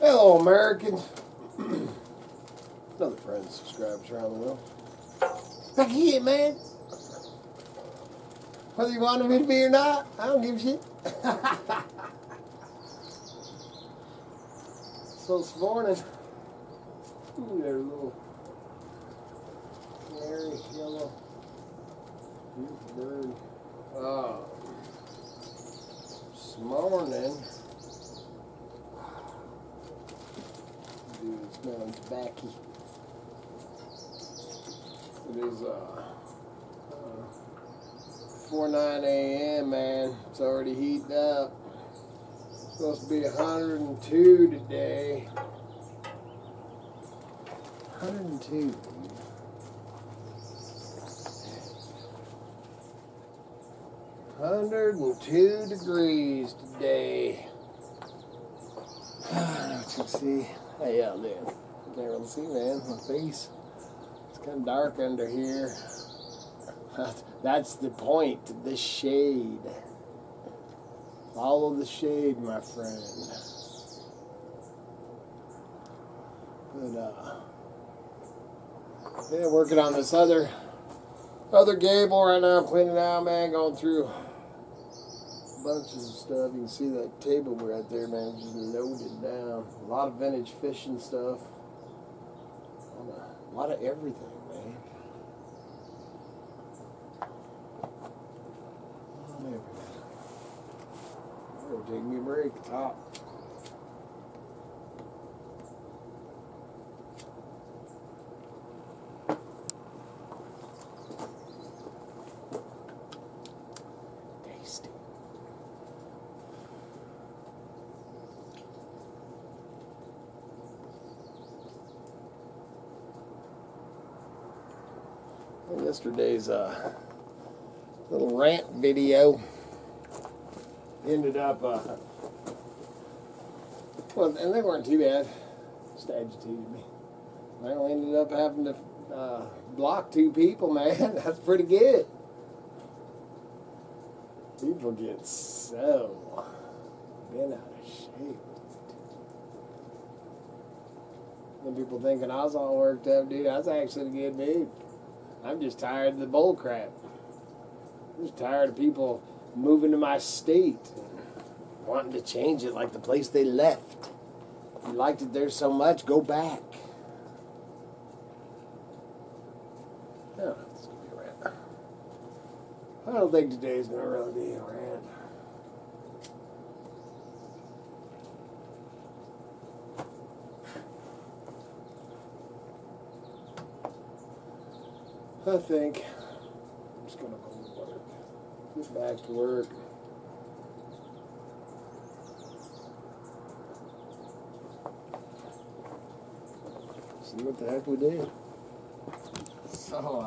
Hello, Americans. Another friend subscribes around the world. Back here, man. Whether you wanted me to be or not, I don't give a shit. So this morning, ooh, there's a little canary, yellow, beautiful bird. This morning, dude, smelling tobacco. It is 4:09 a.m. man. It's already heating up. It's supposed to be 102 today. 102. 102 degrees today. I don't know what you can see. Hey, out there. You can't really see, man. My face. It's kind of dark under here. That's the point. The shade. Follow the shade, my friend. But yeah, working on this other gable right now. I'm cleaning out, man. Going through bunches of stuff. You can see that table right there, man, just loaded down. A lot of vintage fishing stuff. A lot of everything, man. Oh, take me a break. Top. Tasty. Yesterday's little rant video ended up, well, and they weren't too bad. Just agitated me. I only ended up having to block 2 people, man. That's pretty good. People get so bent out of shape. And people thinking I was all worked up, dude. I was actually a good dude. I'm just tired of the bull crap. I'm just tired of people moving to my state and wanting to change it like the place they left. If you liked it there so much, go back. Oh, this is going to be a rant. I don't think today's going to really be a rant. I think I'm just going to go to work. Get back to work. See what the heck we did. So,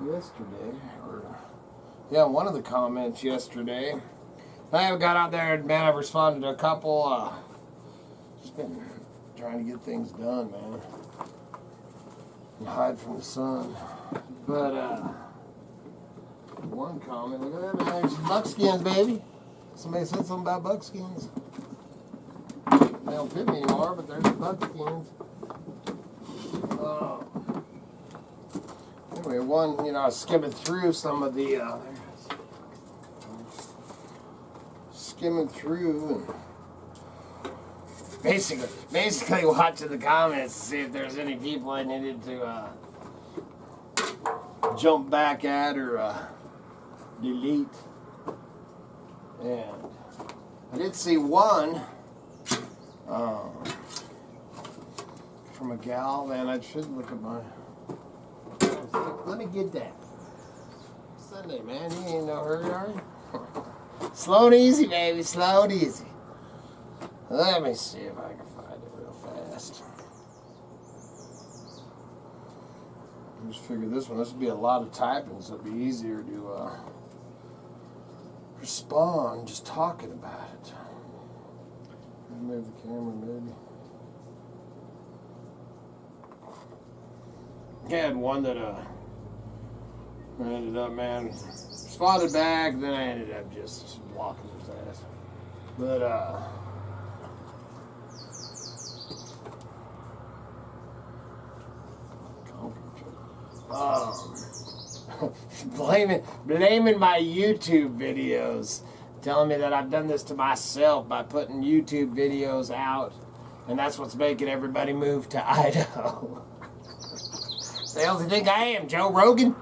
yesterday, one of the comments yesterday, I got out there and, man, I've responded to a couple, just been trying to get things done, man. And hide from the sun. But, one comment, look at that, man, there's buckskins, baby. Somebody said something about buckskins. They don't fit me anymore, but there's buckskins. Anyway, one, I was skimming through some of the, skimming through and basically watching the comments to see if there's any people I needed to, jump back at or, delete. And I did see one, from a gal, man. I should look at my. Let me get that. Sunday, man. You ain't no hurry, are you? Slow and easy, baby. Slow and easy. Let me see if I can find it real fast. I just figured this would be a lot of typing, so it'd be easier to respond just talking about it. Move the camera, maybe. I had one that I ended up, man, responded back, then I ended up just blocking his ass. But blaming my YouTube videos, telling me that I've done this to myself by putting YouTube videos out, and that's what's making everybody move to Idaho. The hell do you think I am, Joe Rogan?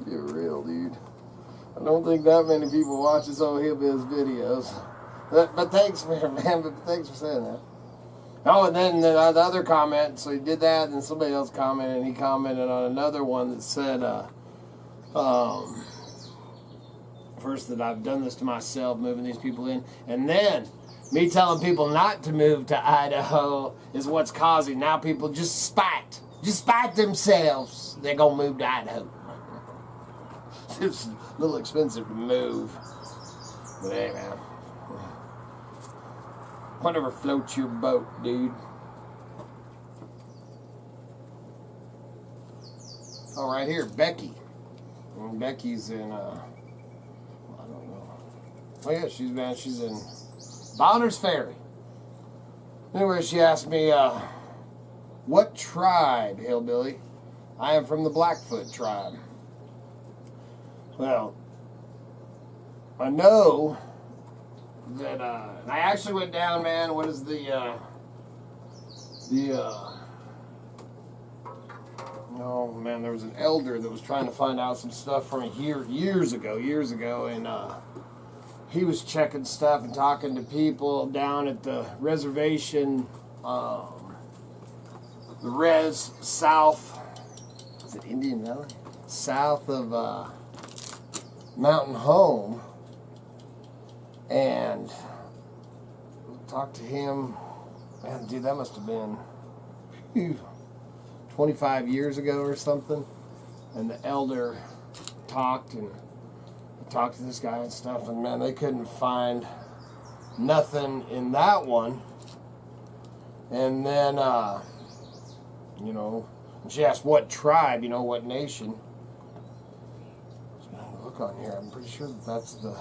You're real, dude. I don't think that many people watch this old Hillbilly's videos. But thanks for thanks for saying that. Oh, and then the other comment, so he did that, and somebody else commented, and he commented on another one that said, first that I've done this to myself, moving these people in, and then me telling people not to move to Idaho is what's causing now people just spite themselves. They're going to move to Idaho. It's a little expensive to move, but hey, man. Whatever floats your boat, dude. Oh, right here, Becky. And Becky's in, I don't know. Oh, yeah, she's in Bonner's Ferry. Anyway, she asked me, what tribe, Hillbilly? I am from the Blackfoot tribe. Well, I know that I actually went down, man. What is oh man, there was an elder that was trying to find out some stuff from here years ago, and he was checking stuff and talking to people down at the reservation, the res south. Is it Indian Valley? South of Mountain Home. And talked to him, man, dude, that must have been 25 years ago or something. And the elder talked to this guy and stuff, and man, they couldn't find nothing in that one. And then, you know, she asked what tribe, you know, what nation. Look on here, I'm pretty sure that's the...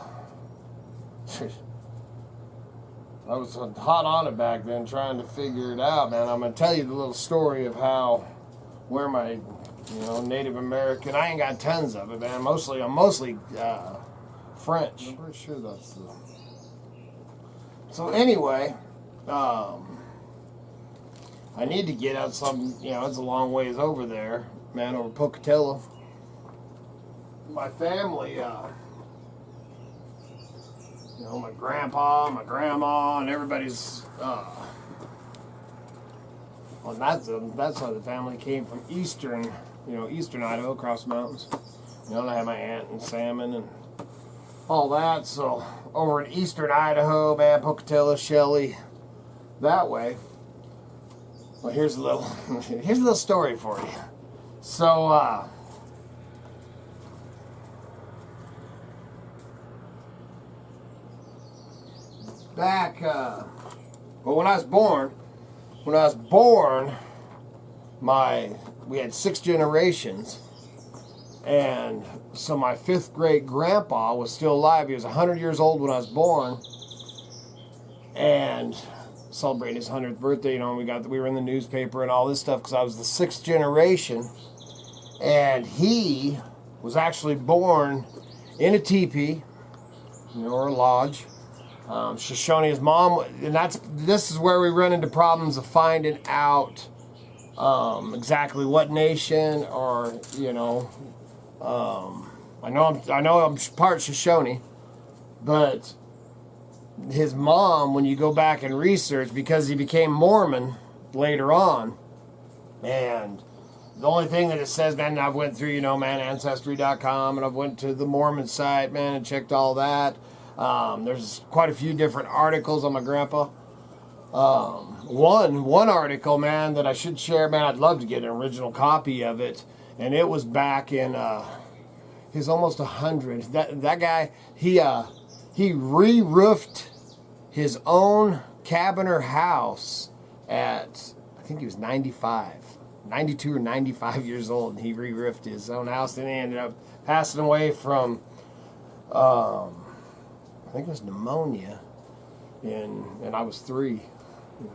I was hot on it back then trying to figure it out, man. I'm going to tell you the little story of where my, Native American, I ain't got tons of it, man. I'm mostly French. I'm pretty sure that's the... So anyway, I need to get out some, it's a long ways over there, man, over Pocatello. My family, my grandpa, my grandma, and everybody's, well, that's how the family came from eastern Idaho, across the mountains. I had my aunt and salmon and all that, so over in eastern Idaho, man, Pocatello, Shelley, that way. Well, here's a little story for you. So, back, well, when I was born, we had 6 generations, and so my 5th great grandpa was still alive. He was 100 years old when I was born, and celebrating his 100th birthday. We were in the newspaper and all this stuff because I was the 6th generation, and he was actually born in a teepee, or a lodge. Shoshone, his mom, and this is where we run into problems of finding out exactly what nation, or I know I'm part Shoshone, but his mom, when you go back and research, because he became Mormon later on, and the only thing that it says, man, I've went through, Ancestry.com, and I've went to the Mormon site, man, and checked all that. There's quite a few different articles on my grandpa. One article, man, that I should share, man, I'd love to get an original copy of it, and it was back in, he's almost 100. That guy, he re-roofed his own cabin or house at, I think he was 92 or 95 years old, and he re-roofed his own house, and he ended up passing away from, think it was pneumonia, and I was 3, you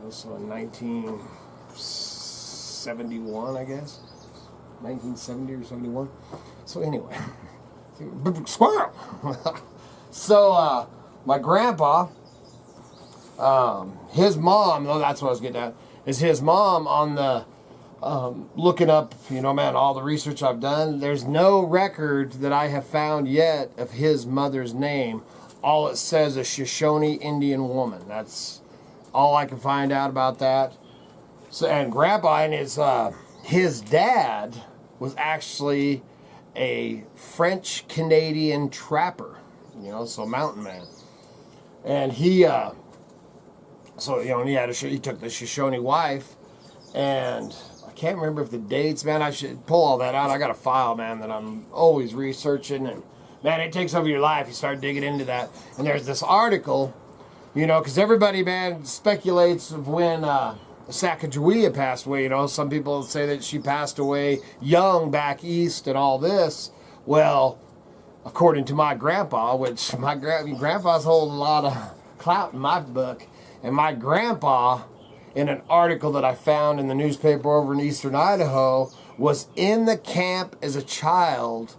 know, so in 1971, I guess, 1970 or 71. So anyway, squirrel. So my grandpa, his mom, though, that's what I was getting at, is his mom on the looking up, you know, man, all the research I've done, there's no record that I have found yet of his mother's name. All it says is Shoshone Indian woman. That's all I can find out about that. So, and Grandpa and his dad was actually a French-Canadian trapper, you know, so mountain man. And he, so, you know, he took the Shoshone wife, and I can't remember if the dates, man, I should pull all that out. I got a file, man, that I'm always researching, and man, it takes over your life. You start digging into that. And there's this article, you know, because everybody, man, speculates of when Sacagawea passed away. You know, some people say that she passed away young back east and all this. Well, according to my grandpa, which my grandpa's holding a lot of clout in my book, and my grandpa, in an article that I found in the newspaper over in eastern Idaho, was in the camp as a child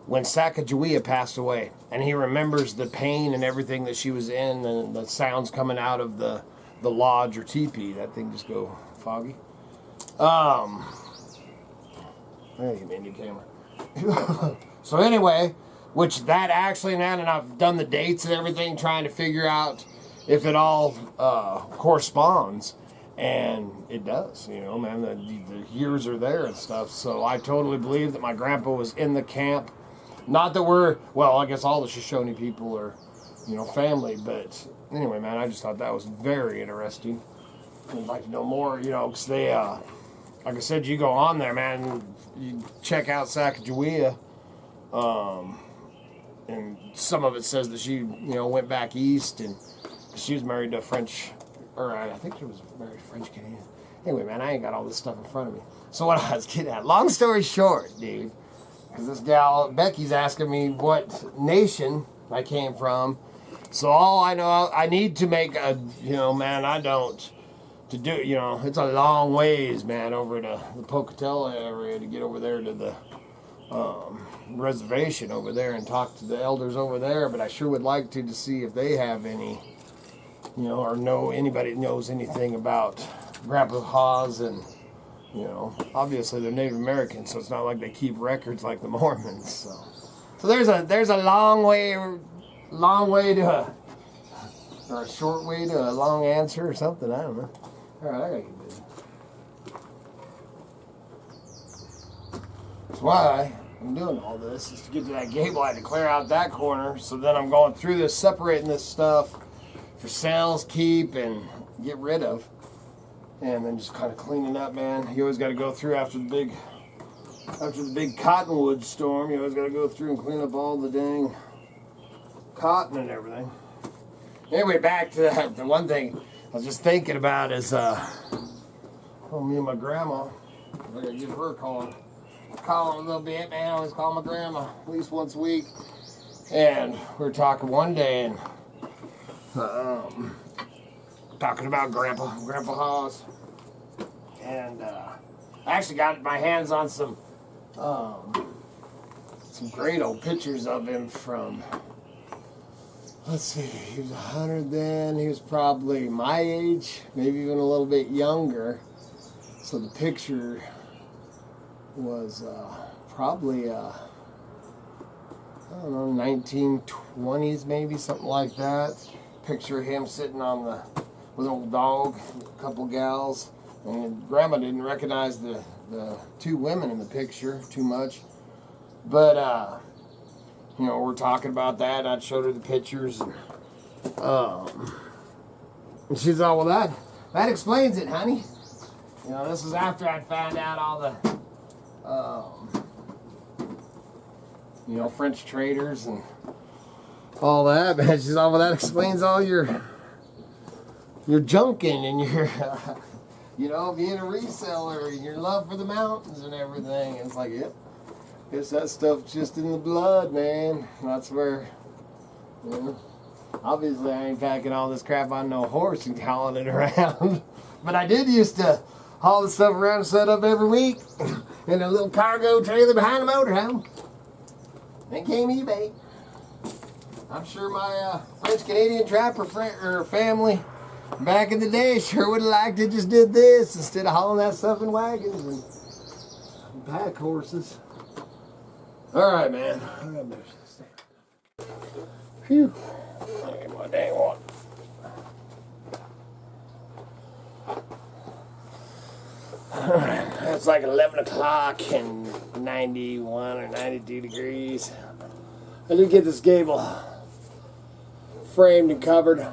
when Sacagawea passed away, and he remembers the pain and everything that she was in, and the sounds coming out of the lodge or teepee. That thing just go foggy. There you go, new camera. So anyway, which that actually, man, and I've done the dates and everything, trying to figure out if it all corresponds, and it does. You know, man, the years are there and stuff. So I totally believe that my grandpa was in the camp. Not that well, I guess all the Shoshone people are, you know, family, but anyway, man, I just thought that was very interesting. I'd like to know more, you know, because they, like I said, you go on there, man, you check out Sacagawea, and some of it says that she, you know, went back east, and she was married to a French, or I think she was married to French Canadian. Anyway, man, I ain't got all this stuff in front of me. So what I was getting at, long story short, dude, because this gal, Becky's asking me what nation I came from. So all I know, I need to make a, you know, man, to do, you know, it's a long ways, man, over to the Pocatello area to get over there to the reservation over there and talk to the elders over there. But I sure would like to see if they have any, you know, or know anybody that knows anything about Grandpa Hawes. And, you know, obviously they're Native Americans, so it's not like they keep records like the Mormons. So there's a long way to or a short way to a long answer or something. I don't know. All right, I gotta get busy. That's why I'm doing all this, is to get to that gable. I had to clear out that corner, so then I'm going through this, separating this stuff for sales, keep, and get rid of. And then just kind of cleaning up, man. You always got to go through after the big cottonwood storm. You always got to go through and clean up all the dang cotton and everything. Anyway, back to that. The one thing I was just thinking about is, me and my grandma. I gotta give her a call. Call her a little bit, man. I always call my grandma at least once a week. And we were talking one day, and talking about Grandpa Hawes, and I actually got my hands on some great old pictures of him from, let's see, he was 100 then, he was probably my age, maybe even a little bit younger, so the picture was probably, I don't know, 1920s maybe, something like that. Picture of him sitting on with an old dog, a couple gals, and Grandma didn't recognize the two women in the picture too much, but you know, we're talking about that, and I showed her the pictures, and she's all, well, that explains it, honey. You know, this was after I'd found out all the you know, French traders and all that, man. She's all, well, that explains all your junking and your, you know, being a reseller and your love for the mountains and everything. And it's like, yep, guess that stuff's just in the blood, man. That's where, you know, Obviously, I ain't packing all this crap on no horse and hauling it around. But I did used to haul the stuff around and set up every week in a little cargo trailer behind the motorhome. Then came eBay. I'm sure my French-Canadian trapper family back in the day sure would have liked to just did this instead of hauling that stuff in wagons and pack horses. All right, man. Phew. Get my dang one. Alright, it's like 11 o'clock and 91 or 92 degrees. I did get this gable framed and covered.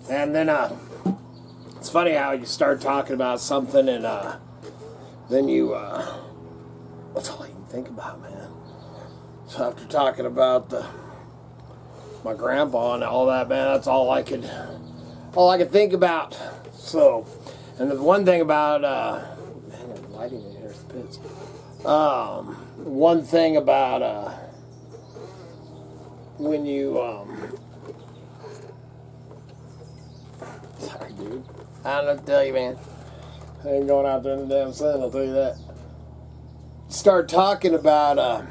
And then, it's funny how you start talking about something and, then you, that's all you can think about, man. So after talking about my grandpa and all that, man, that's all I could think about. So, and the one thing about, man, there's lighting in here, the pits. One thing about, when you, sorry, dude. I don't know what to tell you, man. I ain't going out there in the damn sun, I'll tell you that. Start talking about,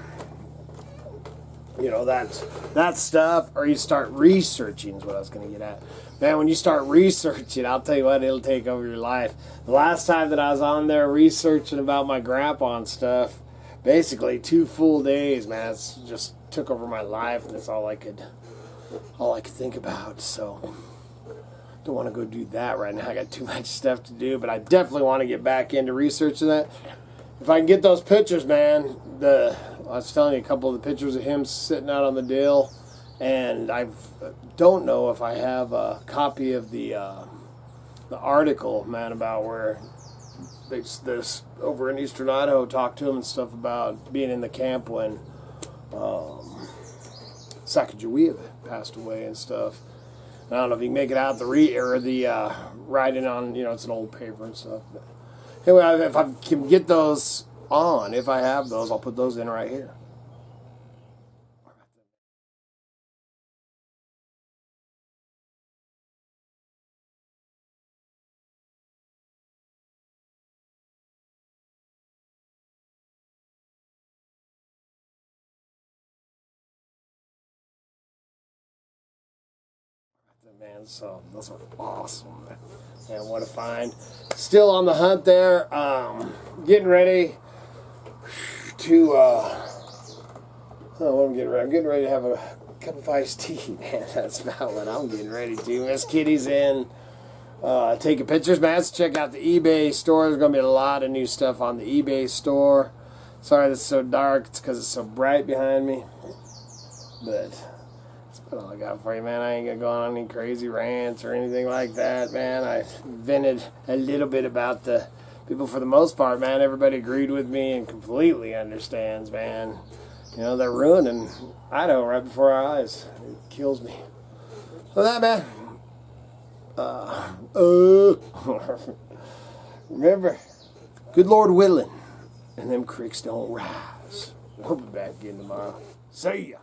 you know, that stuff, or you start researching is what I was going to get at. Man, when you start researching, I'll tell you what, it'll take over your life. The last time that I was on there researching about my grandpa and stuff, basically 2 full days, man, it's just took over my life, and that's all I could think about, so don't want to go do that right now. I got too much stuff to do, but I definitely want to get back into researching that. If I can get those pictures, man, I was telling you a couple of the pictures of him sitting out on the dill, and I don't know if I have a copy of the article, man, about where this over in Eastern Idaho talked to him and stuff about being in the camp when Sacagawea passed away and stuff. I don't know if you can make it out the writing on, you know, it's an old paper and stuff. But anyway, if I can get those on, if I have those, I'll put those in right here. Man, so those are awesome, man. And what a find. Still on the hunt there, getting ready to what I'm getting ready. I'm getting ready to have a cup of iced tea, man. That's about what I'm getting ready to. Miss Kitty's in taking pictures, man. Let's check out the eBay store. There's gonna be a lot of new stuff on the eBay store. Sorry it's so dark, it's because it's so bright behind me, but that's all I got for you, man. I ain't gonna go on any crazy rants or anything like that, man. I vented a little bit about the people for the most part, man. Everybody agreed with me and completely understands, man. You know, they're ruining Idaho right before our eyes. It kills me. So that, man. Remember, good Lord willing, and them creeks don't rise. We'll be back again tomorrow. See ya.